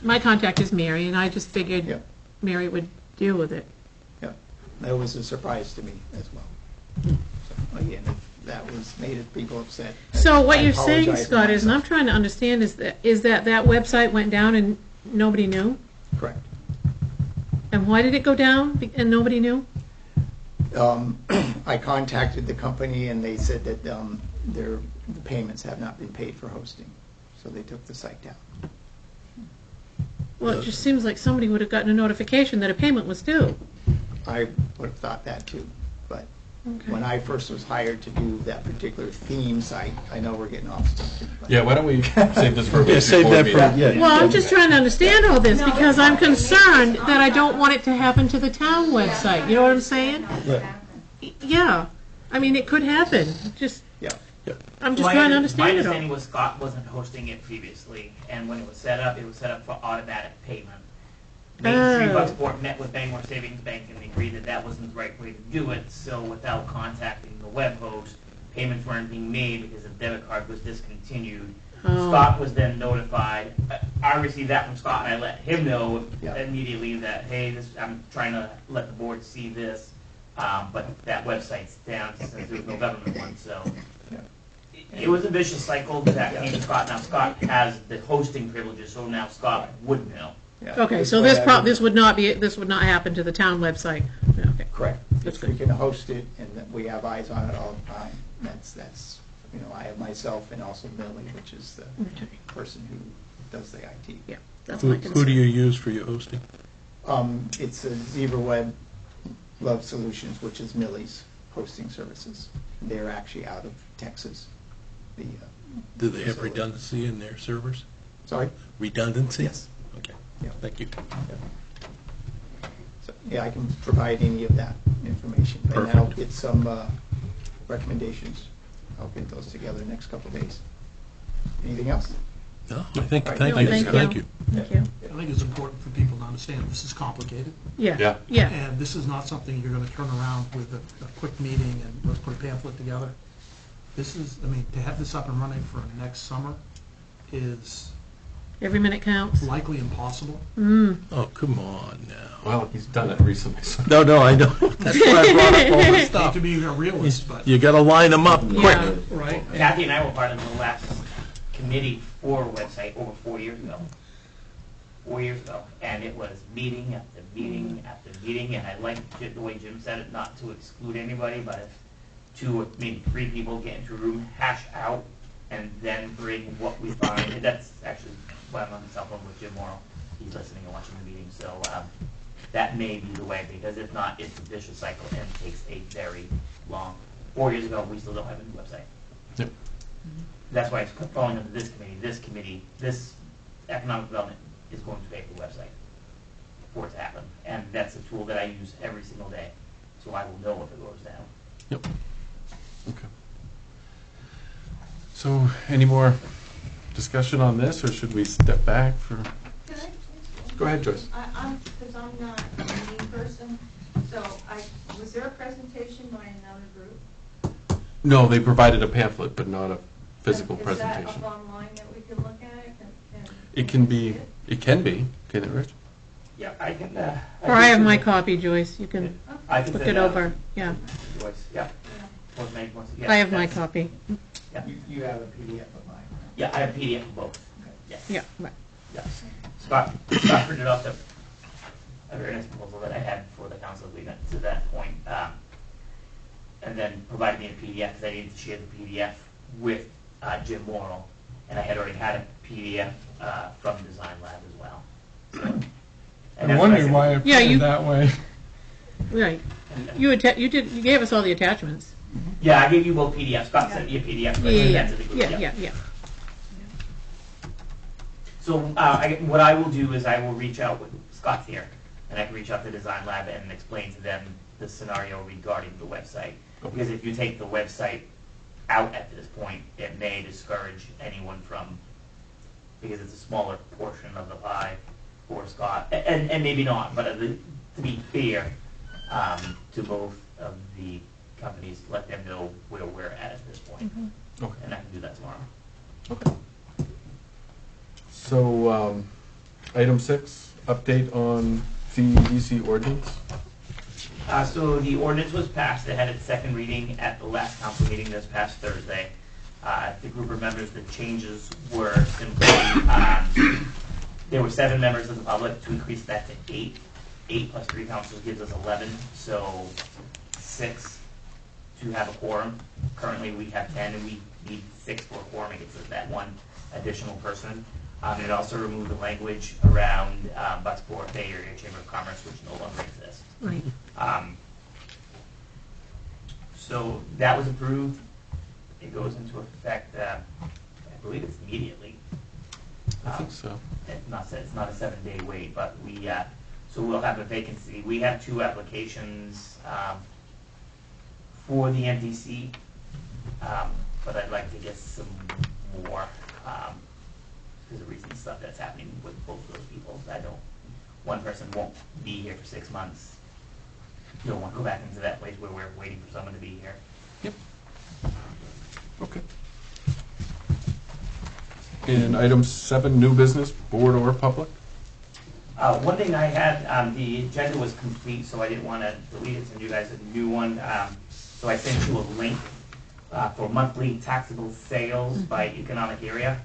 my contact is Mary, and I just figured Yeah. Mary would deal with it. Yeah, that was a surprise to me as well. So, again, if that was made people upset. So what I you're saying, apologize Scott, for is, and I'm myself. trying to understand, is that website went down and nobody knew? Correct. And why did it go down and nobody knew? I contacted the company, and they said that the payments have not been paid for hosting, so they took the site down. Well, it just seems like somebody would have gotten a notification that a payment was due. I would have thought that too, but Okay. when I first was hired to do that particular theme site, I know we're getting off subject. but- Yeah, why don't we save this for a Yeah, save board that meeting? for, yeah. Well, I'm just trying to understand all this No, because it's I'm okay. concerned Maybe that I it's don't on want it to happen to the town website. You know what I'm saying? Right. Yeah. I mean, it could happen. Just, Yeah, I'm just trying to understand My it understanding all. was Scott wasn't hosting it previously, and when it was set up for automatic payment. Main Street Oh. Bucksport met with Bangor Savings Bank and they agreed that that wasn't the right way to do it, so without contacting the web host, payments weren't being made because the debit card was discontinued. Oh. Scott was then notified. I received that from Scott, and I let him know Yeah. immediately that, hey, I'm trying to let the board see this, but that website's down since there was no government one, so. Yeah. It was a vicious cycle that came to Scott. Now Scott has the hosting privileges, so now Scott would know. yeah. Okay, so way this I would- this would not happen to the town website. Okay. Correct. That's If we can host it and that we have eyes on it all the time, that's, I have myself and also Millie, which is the person who does the IT. Yeah, that's Who, my who do concern. you use for your hosting? It's a Zebra Web Love Solutions, which is Millie's hosting services. They're actually out of Texas. The Do they have facility. redundancy in their servers? Sorry? Redundancy? Yes. Okay, Yeah. thank you. So, yeah, I can provide any of that information. And I'll Perfect. get some recommendations. I'll get those together next couple of days. Anything else? No, I think, Right. thank No, you, thank thank you. you. Thank you. I think it's important for people to understand this is complicated, Yeah, Yeah. yeah. and this is not something you're gonna turn around with a quick meeting and let's put a pamphlet together. This is, I mean, to have this up and running for next summer is Every minute counts. likely impossible. Oh, come on now. Well, he's done it recently. So. No, I know. That's why I brought up all this Hate to stuff. be a realist, but, You gotta line them up quick. Yeah. right? Kathy and I were part of the last committee for a website over 4 years ago. 4 years ago, and it was meeting after meeting after meeting, and I like the way Jim said it, not to exclude anybody, but if 2 or maybe 3 people get into a room, hash out, and then bring what we find, and that's actually why I'm on the cell phone with Jim Morrow. He's listening and watching the meeting, so that may be the way, because if not, it's a vicious cycle and takes a very long. 4 years ago, we still don't have a new website. Yep. That's why it's falling under this committee, this economic development is going to pay for the website for it to happen. And that's a tool that I use every single day, so I will know if it goes down. Yep. Okay. So, any more discussion on this, or should we step back for? Can I? Go ahead, Joyce. Because I'm not a meeting person, so was there a presentation by another group? No, they provided a pamphlet, but not a physical Is presentation. that up online that we can look at? It can be. It can be. Can it, Rich? Yeah, I can. Or I have my copy, Joyce. You can I can look send it out over. Yeah, Joyce, yeah. Yeah, I have my that's- copy. You have a PDF of mine. Yeah, I have a PDF of both. Yes. Yeah, right. Yes. Scott printed off the awareness proposal that I had for the council lead up to that point, and then provided me a PDF because I needed to share the PDF with Jim Morrill, and I had already had a PDF from Design Lab as well. So, and I'm that's what I wondering said- why it Yeah, you- printed that way. Right. You gave us all the attachments. Yeah, I gave you both PDFs. Scott sent me a PDF. So I sent that to the group, Yeah. So what I will do is I will reach out with Scott's here, and I can reach out to Design Lab and explain to them the scenario regarding the website. Because if you take the website out at this point, it may discourage anyone from, because it's a smaller portion of the pie for Scott, and maybe not, but to be fair to both of the companies, let them know where we're at this point. Okay. And I can do that tomorrow. Okay. So, item 6, update on CEDC ordinance. So the ordinance was passed, it had its second reading at the last council meeting this past Thursday. The group remembers the changes were simply, there were 7 members of the public, to increase that to 8. 8 plus 3 councils gives us 11, so 6 to have a quorum. Currently, we have 10, and we need 6 for a quorum, it gets us that 1 additional person. It also removed the language around Bucksport Bay Area Chamber of Commerce, which no longer exists. Right. So that was approved. It goes into effect, I believe it's immediately. I think so. It's not a 7-day wait, but so we'll have a vacancy. We have 2 applications for the MDC, but I'd like to get some more because of recent stuff that's happening with both of those people. One person won't be here for 6 months. Don't want to go back into that place where we're waiting for someone to be here. Yep. Okay. And item 7, new business, board or public? One thing I had, the agenda was complete, so I didn't want to delete it, send you guys a new one. So I sent you a link for monthly taxable sales by economic area.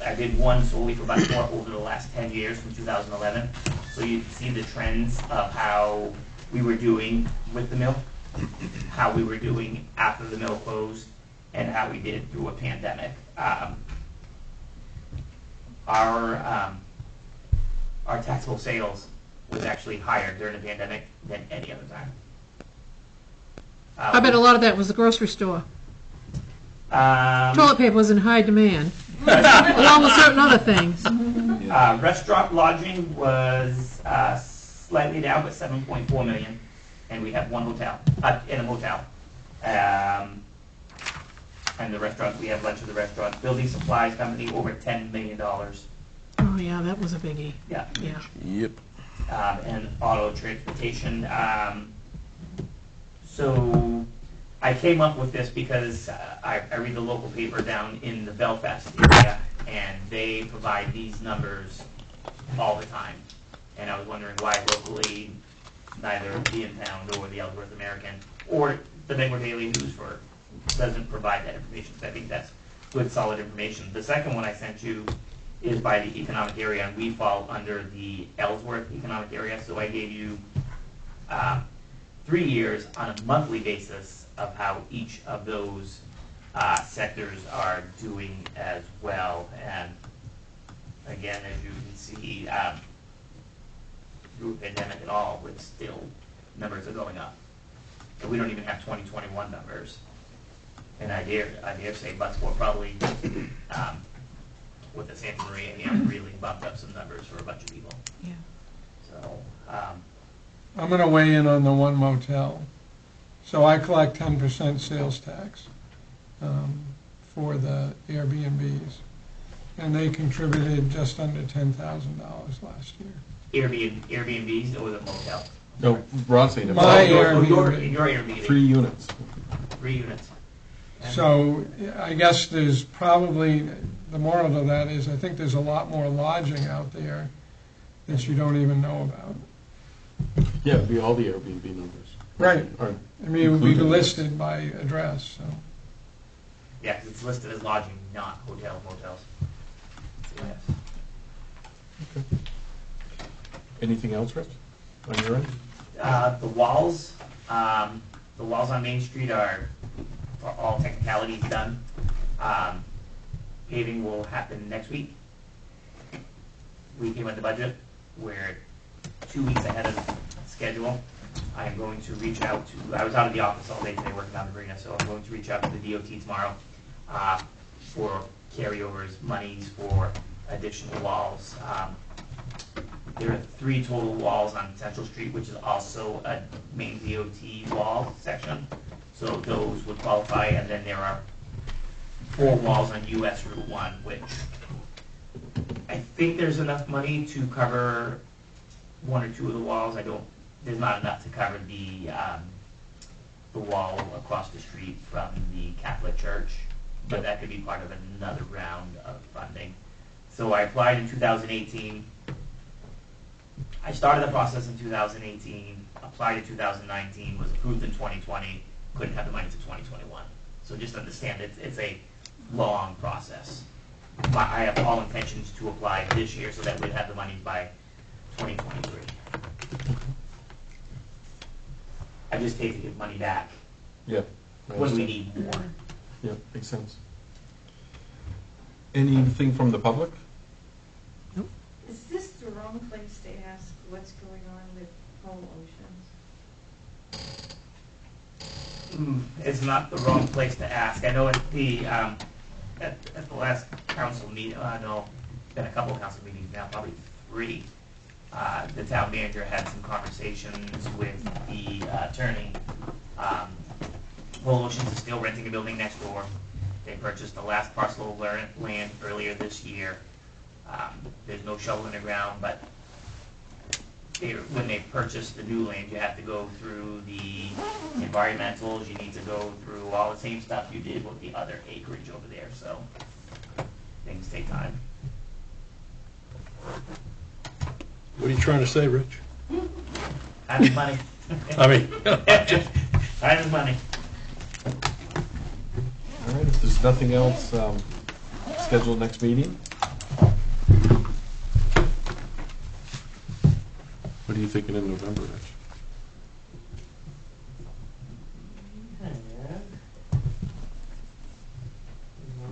I did one solely for Bucksport over the last 10 years from 2011. So you can see the trends of how we were doing with the mill, how we were doing after the mill closed, and how we did through a pandemic. Our taxable sales was actually higher during the pandemic than any other time. I bet a lot of that was the grocery store. Toilet paper was in high demand, along with certain other things. Restaurant lodging was slightly down, but 7.4 million, and we have 1 hotel in a motel. and the restaurants, we have lunch at the restaurants. Building supplies company, over $10 million. Oh, yeah, that was a biggie. Yeah. Yeah. Yep. And auto transportation. So I came up with this because I read the local paper down in the Belfast area, and they provide these numbers all the time. And I was wondering why locally neither the Impound or the Ellsworth American or the Bangor Daily News doesn't provide that information. So I think that's good, solid information. The second one I sent you is by the economic area, and we fall under the Ellsworth economic area. So I gave you 3 years on a monthly basis of how each of those sectors are doing as well. And again, as you can see, through the pandemic and all, with still numbers are going up. And we don't even have 2021 numbers. And I dare say Bucksport probably, with the Santa Maria here, really bumped up some numbers for a bunch of people. Yeah. So, I'm gonna weigh in on the one motel. So I collect 10% sales tax for the Airbnbs, and they contributed just under $10,000 last year. Airbnbs or the motel? No, Ron's saying My about Your Airbnb. Airbnb. 3 units. 3 units. And So I guess there's probably, the moral of that is, I think there's a lot more lodging out there that you don't even know about. Yeah, it'd be all the Airbnb numbers. Right. Or I mean, it would be included. listed by address, so. Yeah, 'cause it's listed as lodging, not hotel, motels. So, yes. Anything else, Rich, on your end? The walls on Main Street are, for all technicalities, done. Paving will happen next week. We came with the budget. We're 2 weeks ahead of schedule. I am going to reach out to, I was out of the office all day today working on the marina, so I'm going to reach out to the DOT tomorrow for carryovers, monies for additional walls. There are 3 total walls on Central Street, which is also a main DOT wall section. So those would qualify, and then there are 4 walls on US Route 1, which I think there's enough money to cover 1 or 2 of the walls. There's not enough to cover the wall across the street from the Catholic Church, but that could be part of another round of funding. So I applied in 2018. I started the process in 2018, applied in 2019, was approved in 2020, couldn't have the money to 2021. So just understand it's a long process. But I have all intentions to apply this year so that we'd have the money by 2023. I just hate to give money back Yeah. I when we understand. need more. Yeah, makes sense. Anything from the public? Is this the wrong place to ask what's going on with Whole Oceans? It's not the wrong place to ask. I know at the last council meeting, no, it's been a couple of council meetings now, probably 3. The town manager had some conversations with the attorney. Whole Oceans is still renting a building next door. They purchased the last parcel of land earlier this year. There's no shovel in the ground, but when they purchase the new land, you have to go through the environmentals, you need to go through all the same stuff you did with the other acreage over there, so things take time. What are you trying to say, Rich? Time is money. I mean, Time is money. All right, if there's nothing else, scheduled next meeting? What are you thinking in November, Rich?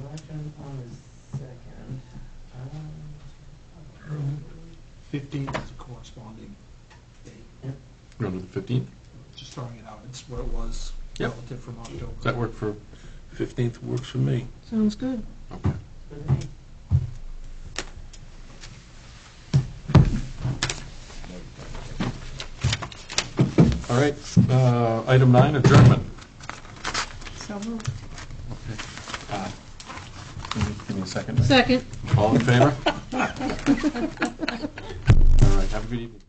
Election on the 2nd. 15th is a corresponding date. You want to do the 15th? Just throwing it out. It's what it was Yep. relative from October. Does that work for, 15th works for me. Sounds good. okay. All right, item 9, adjournment. So moved. Give me a second. Mike. Second. All in favor? All right, have a good evening.